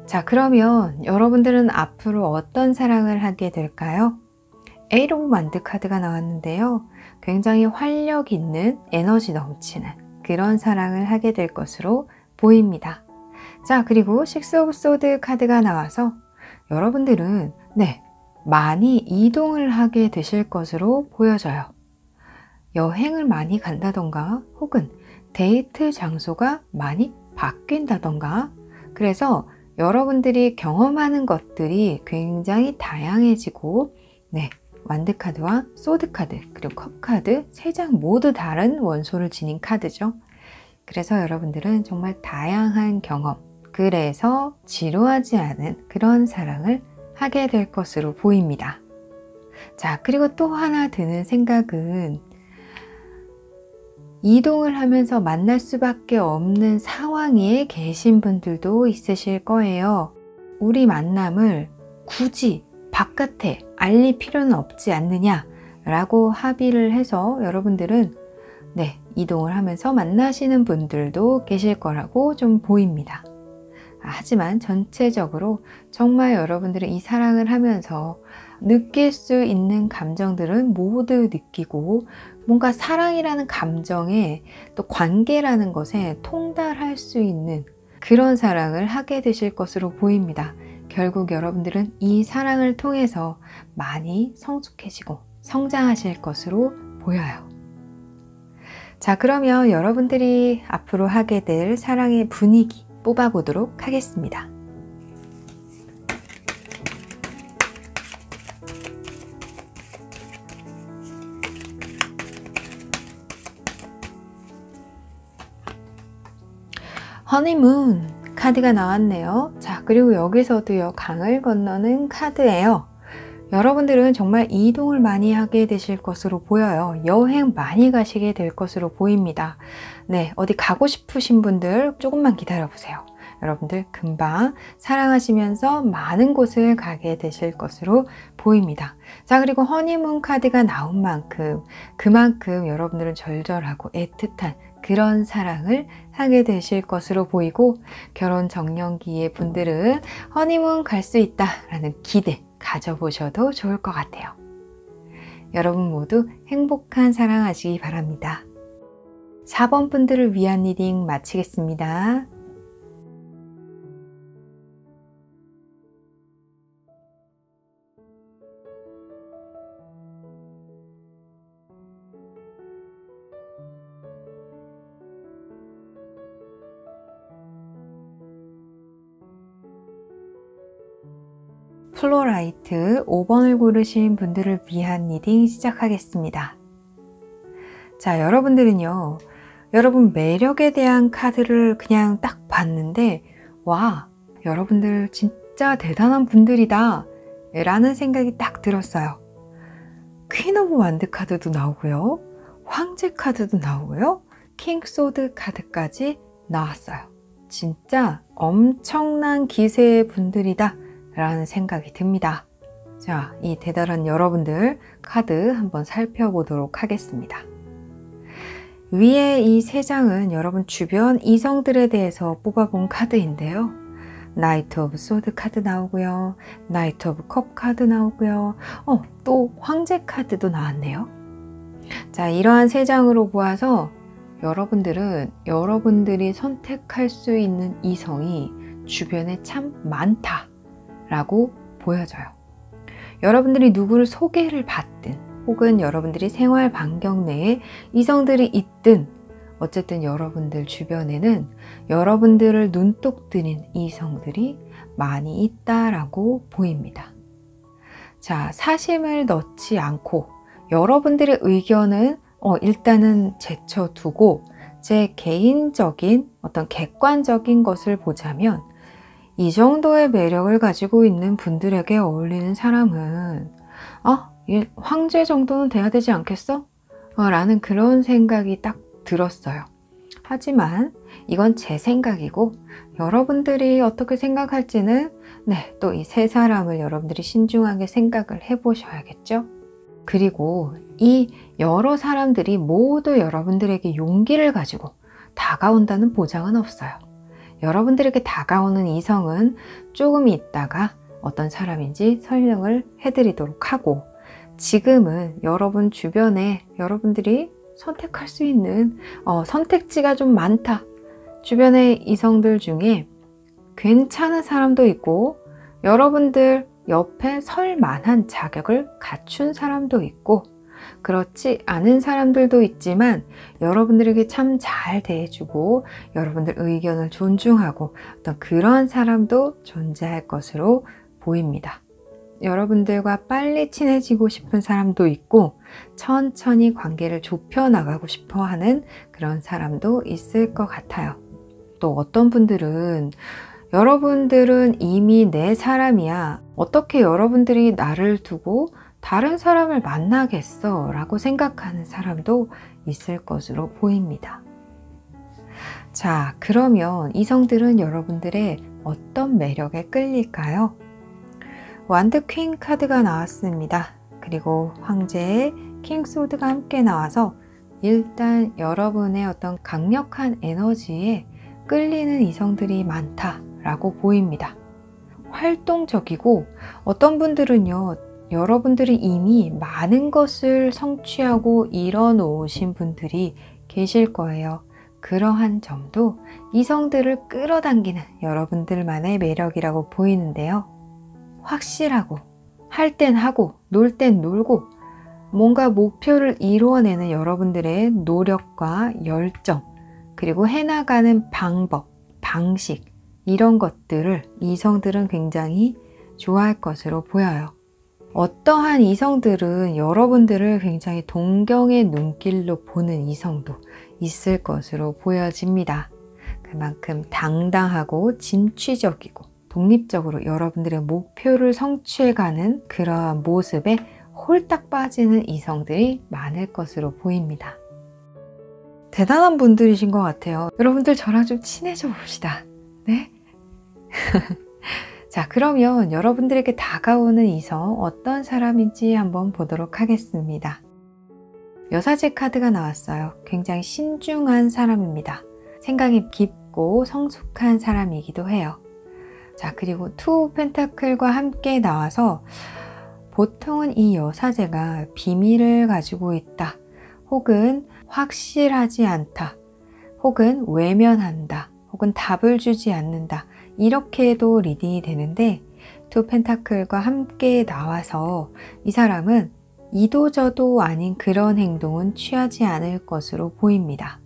자, 그러면 여러분들은 앞으로 어떤 사랑을 하게 될까요? 에이트 오브 만드 카드가 나왔는데요. 굉장히 활력 있는 에너지 넘치는 그런 사랑을 하게 될 것으로 보입니다. 자, 그리고 식스 오브 소드 카드가 나와서 여러분들은 많이 이동을 하게 되실 것으로 보여져요. 여행을 많이 간다던가 혹은 데이트 장소가 많이 바뀐다던가, 그래서 여러분들이 경험하는 것들이 굉장히 다양해지고 완드 카드와 소드 카드 그리고 컵 카드 3장 모두 다른 원소를 지닌 카드죠. 그래서 여러분들은 정말 다양한 경험, 그래서 지루하지 않은 그런 사랑을 하게 될 것으로 보입니다. 자, 그리고 또 하나 드는 생각은 이동을 하면서 만날 수밖에 없는 상황에 계신 분들도 있으실 거예요. 우리 만남을 굳이 바깥에 알릴 필요는 없지 않느냐 라고 합의를 해서 여러분들은 이동을 하면서 만나시는 분들도 계실 거라고 좀 보입니다. 하지만 전체적으로 정말 여러분들은 이 사랑을 하면서 느낄 수 있는 감정들은 모두 느끼고 뭔가 사랑이라는 감정에 또 관계라는 것에 통달할 수 있는 그런 사랑을 하게 되실 것으로 보입니다. 결국 여러분들은 이 사랑을 통해서 많이 성숙해지고 성장하실 것으로 보여요. 자, 그러면 여러분들이 앞으로 하게 될 사랑의 분위기 뽑아보도록 하겠습니다. 허니문 카드가 나왔네요. 자, 그리고 여기서도요, 강을 건너는 카드예요. 여러분들은 정말 이동을 많이 하게 되실 것으로 보여요. 여행 많이 가시게 될 것으로 보입니다. 어디 가고 싶으신 분들 조금만 기다려 보세요. 여러분들 금방 사랑하시면서 많은 곳을 가게 되실 것으로 보입니다. 자, 그리고 허니문 카드가 나온 만큼 그만큼 여러분들은 절절하고 애틋한 그런 사랑을 하게 되실 것으로 보이고, 결혼 정년기의 분들은 허니문 갈 수 있다라는 기대 가져보셔도 좋을 것 같아요. 여러분 모두 행복한 사랑하시기 바랍니다. 4번 분들을 위한 리딩 마치겠습니다. 플로라이트 5번을 고르신 분들을 위한 리딩 시작하겠습니다. 자, 여러분들은요, 여러분 매력에 대한 카드를 그냥 딱 봤는데, 와, 여러분들 진짜 대단한 분들이다 라는 생각이 딱 들었어요. 퀸 오브 완드 카드도 나오고요, 황제 카드도 나오고요, 킹 소드 카드까지 나왔어요. 진짜 엄청난 기세의 분들이다 라는 생각이 듭니다. 자, 이 대단한 여러분들 카드 한번 살펴보도록 하겠습니다. 위에 이 세 장은 여러분 주변 이성들에 대해서 뽑아본 카드인데요. 나이트 오브 소드 카드 나오고요, 나이트 오브 컵 카드 나오고요, 또 황제 카드도 나왔네요. 자, 이러한 세 장으로 보아서 여러분들은 여러분들이 선택할 수 있는 이성이 주변에 참 많다 라고 보여져요. 여러분들이 누구를 소개를 받든 혹은 여러분들이 생활 반경 내에 이성들이 있든 어쨌든 여러분들 주변에는 여러분들을 눈독 들인 이성들이 많이 있다라고 보입니다. 자, 사심을 넣지 않고 여러분들의 의견은 일단은 제쳐두고 제 개인적인 어떤 객관적인 것을 보자면, 이 정도의 매력을 가지고 있는 분들에게 어울리는 사람은 황제 정도는 돼야 되지 않겠어? 라는 그런 생각이 딱 들었어요. 하지만 이건 제 생각이고 여러분들이 어떻게 생각할지는 또 이 세 사람을 여러분들이 신중하게 생각을 해보셔야겠죠. 그리고 이 여러 사람들이 모두 여러분들에게 용기를 가지고 다가온다는 보장은 없어요. 여러분들에게 다가오는 이성은 조금 있다가 어떤 사람인지 설명을 해드리도록 하고, 지금은 여러분 주변에 여러분들이 선택할 수 있는 선택지가 좀 많다. 주변의 이성들 중에 괜찮은 사람도 있고 여러분들 옆에 설 만한 자격을 갖춘 사람도 있고, 그렇지 않은 사람들도 있지만 여러분들에게 참 잘 대해주고 여러분들 의견을 존중하고 어떤 그런 사람도 존재할 것으로 보입니다. 여러분들과 빨리 친해지고 싶은 사람도 있고 천천히 관계를 좁혀 나가고 싶어 하는 그런 사람도 있을 것 같아요. 또 어떤 분들은 여러분들은 이미 내 사람이야, 어떻게 여러분들이 나를 두고 다른 사람을 만나겠어 라고 생각하는 사람도 있을 것으로 보입니다. 자, 그러면 이성들은 여러분들의 어떤 매력에 끌릴까요? 완드 퀸 카드가 나왔습니다. 그리고 황제의 킹 소드가 함께 나와서 일단 여러분의 어떤 강력한 에너지에 끌리는 이성들이 많다라고 보입니다. 활동적이고 어떤 분들은요, 여러분들이 이미 많은 것을 성취하고 이뤄놓으신 분들이 계실 거예요. 그러한 점도 이성들을 끌어당기는 여러분들만의 매력이라고 보이는데요. 확실하고 할 땐 하고 놀 땐 놀고 뭔가 목표를 이루어내는 여러분들의 노력과 열정, 그리고 해나가는 방법, 방식, 이런 것들을 이성들은 굉장히 좋아할 것으로 보여요. 어떠한 이성들은 여러분들을 굉장히 동경의 눈길로 보는 이성도 있을 것으로 보여집니다. 그만큼 당당하고 진취적이고 독립적으로 여러분들의 목표를 성취해가는 그러한 모습에 홀딱 빠지는 이성들이 많을 것으로 보입니다. 대단한 분들이신 것 같아요. 여러분들 저랑 좀 친해져 봅시다. 네? 자, 그러면 여러분들에게 다가오는 이성 어떤 사람인지 한번 보도록 하겠습니다. 여사제 카드가 나왔어요. 굉장히 신중한 사람입니다. 생각이 깊고 성숙한 사람이기도 해요. 자, 그리고 투 펜타클과 함께 나와서 보통은 이 여사제가 비밀을 가지고 있다, 혹은 확실하지 않다, 혹은 외면한다, 혹은 답을 주지 않는다, 이렇게도 리딩이 되는데 투 펜타클과 함께 나와서 이 사람은 이도저도 아닌 그런 행동은 취하지 않을 것으로 보입니다.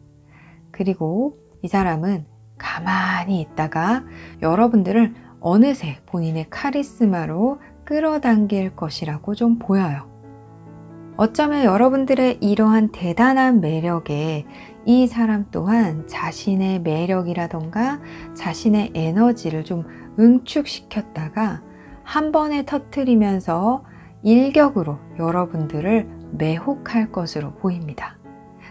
그리고 이 사람은 가만히 있다가 여러분들을 어느새 본인의 카리스마로 끌어당길 것이라고 좀 보여요. 어쩌면 여러분들의 이러한 대단한 매력에 이 사람 또한 자신의 매력이라던가 자신의 에너지를 좀 응축시켰다가 한 번에 터뜨리면서 일격으로 여러분들을 매혹할 것으로 보입니다.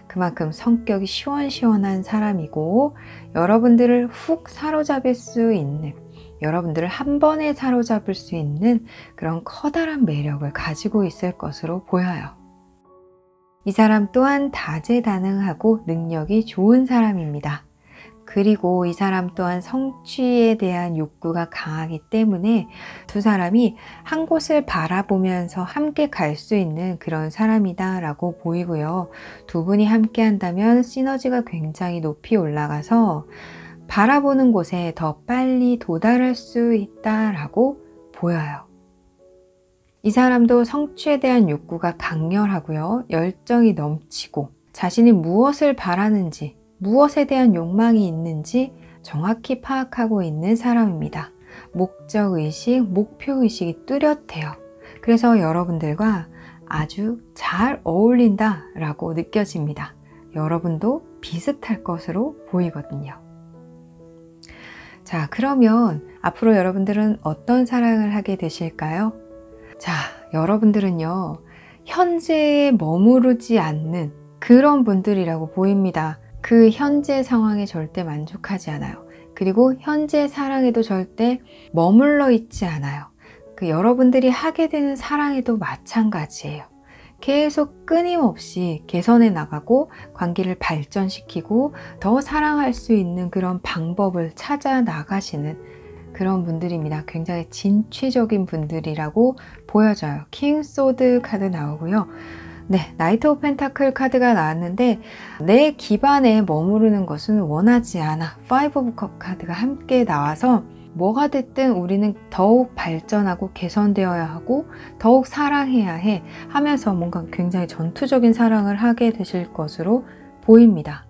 그만큼 성격이 시원시원한 사람이고 여러분들을 훅 사로잡을 수 있는, 여러분들을 한 번에 사로잡을 수 있는 그런 커다란 매력을 가지고 있을 것으로 보여요. 이 사람 또한 다재다능하고 능력이 좋은 사람입니다. 그리고 이 사람 또한 성취에 대한 욕구가 강하기 때문에 두 사람이 한 곳을 바라보면서 함께 갈 수 있는 그런 사람이다 라고 보이고요. 두 분이 함께 한다면 시너지가 굉장히 높이 올라가서 바라보는 곳에 더 빨리 도달할 수 있다라고 보여요. 이 사람도 성취에 대한 욕구가 강렬하고요. 열정이 넘치고 자신이 무엇을 바라는지, 무엇에 대한 욕망이 있는지 정확히 파악하고 있는 사람입니다. 목적의식, 목표의식이 뚜렷해요. 그래서 여러분들과 아주 잘 어울린다라고 느껴집니다. 여러분도 비슷할 것으로 보이거든요. 자, 그러면 앞으로 여러분들은 어떤 사랑을 하게 되실까요? 자, 여러분들은요, 현재에 머무르지 않는 그런 분들이라고 보입니다. 그 현재 상황에 절대 만족하지 않아요. 그리고 현재 사랑에도 절대 머물러 있지 않아요. 그 여러분들이 하게 되는 사랑에도 마찬가지예요. 계속 끊임없이 개선해 나가고 관계를 발전시키고 더 사랑할 수 있는 그런 방법을 찾아 나가시는 그런 분들입니다. 굉장히 진취적인 분들이라고 보여져요. 킹 소드 카드 나오고요. 네, 나이트 오브 펜타클 카드가 나왔는데 내 기반에 머무르는 것은 원하지 않아. 파이브 오브 컵 카드가 함께 나와서 뭐가 됐든 우리는 더욱 발전하고 개선되어야 하고 더욱 사랑해야 해 하면서 뭔가 굉장히 전투적인 사랑을 하게 되실 것으로 보입니다.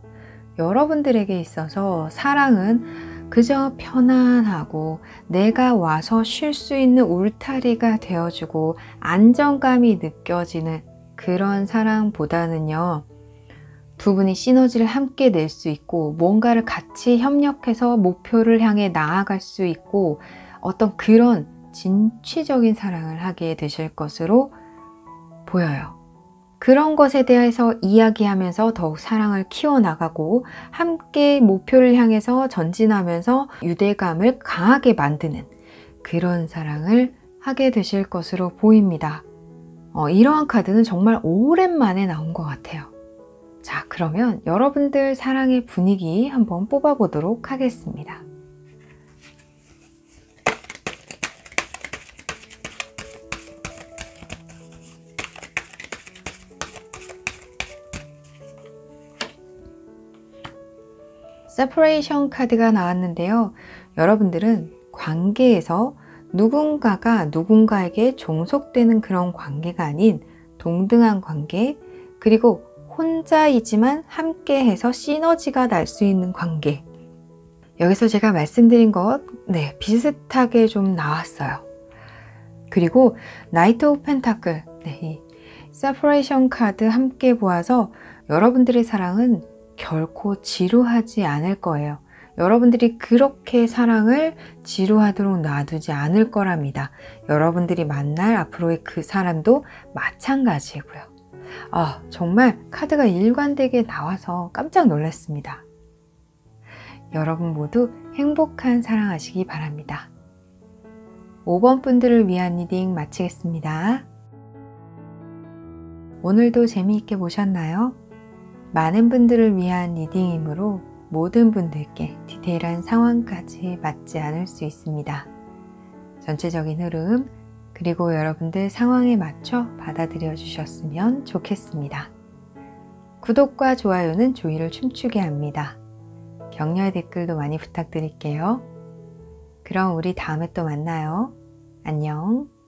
여러분들에게 있어서 사랑은 그저 편안하고 내가 와서 쉴 수 있는 울타리가 되어주고 안정감이 느껴지는 그런 사랑보다는요, 두 분이 시너지를 함께 낼 수 있고 뭔가를 같이 협력해서 목표를 향해 나아갈 수 있고 어떤 그런 진취적인 사랑을 하게 되실 것으로 보여요. 그런 것에 대해서 이야기하면서 더욱 사랑을 키워나가고 함께 목표를 향해서 전진하면서 유대감을 강하게 만드는 그런 사랑을 하게 되실 것으로 보입니다. 이러한 카드는 정말 오랜만에 나온 것 같아요. 자, 그러면 여러분들 사랑의 분위기 한번 뽑아보도록 하겠습니다. 세퍼레이션 카드가 나왔는데요. 여러분들은 관계에서 누군가가 누군가에게 종속되는 그런 관계가 아닌 동등한 관계, 그리고 혼자이지만 함께해서 시너지가 날 수 있는 관계. 여기서 제가 말씀드린 것 비슷하게 좀 나왔어요. 그리고 나이트 오브 펜타클, 이 세퍼레이션 카드 함께 보아서 여러분들의 사랑은 결코 지루하지 않을 거예요. 여러분들이 그렇게 사랑을 지루하도록 놔두지 않을 거랍니다. 여러분들이 만날 앞으로의 그 사람도 마찬가지고요. 정말 카드가 일관되게 나와서 깜짝 놀랐습니다. 여러분 모두 행복한 사랑하시기 바랍니다. 5번 분들을 위한 리딩 마치겠습니다. 오늘도 재미있게 보셨나요? 많은 분들을 위한 리딩이므로 모든 분들께 디테일한 상황까지 맞지 않을 수 있습니다. 전체적인 흐름, 그리고 여러분들 상황에 맞춰 받아들여 주셨으면 좋겠습니다. 구독과 좋아요는 조이를 춤추게 합니다. 격려의 댓글도 많이 부탁드릴게요. 그럼 우리 다음에 또 만나요. 안녕.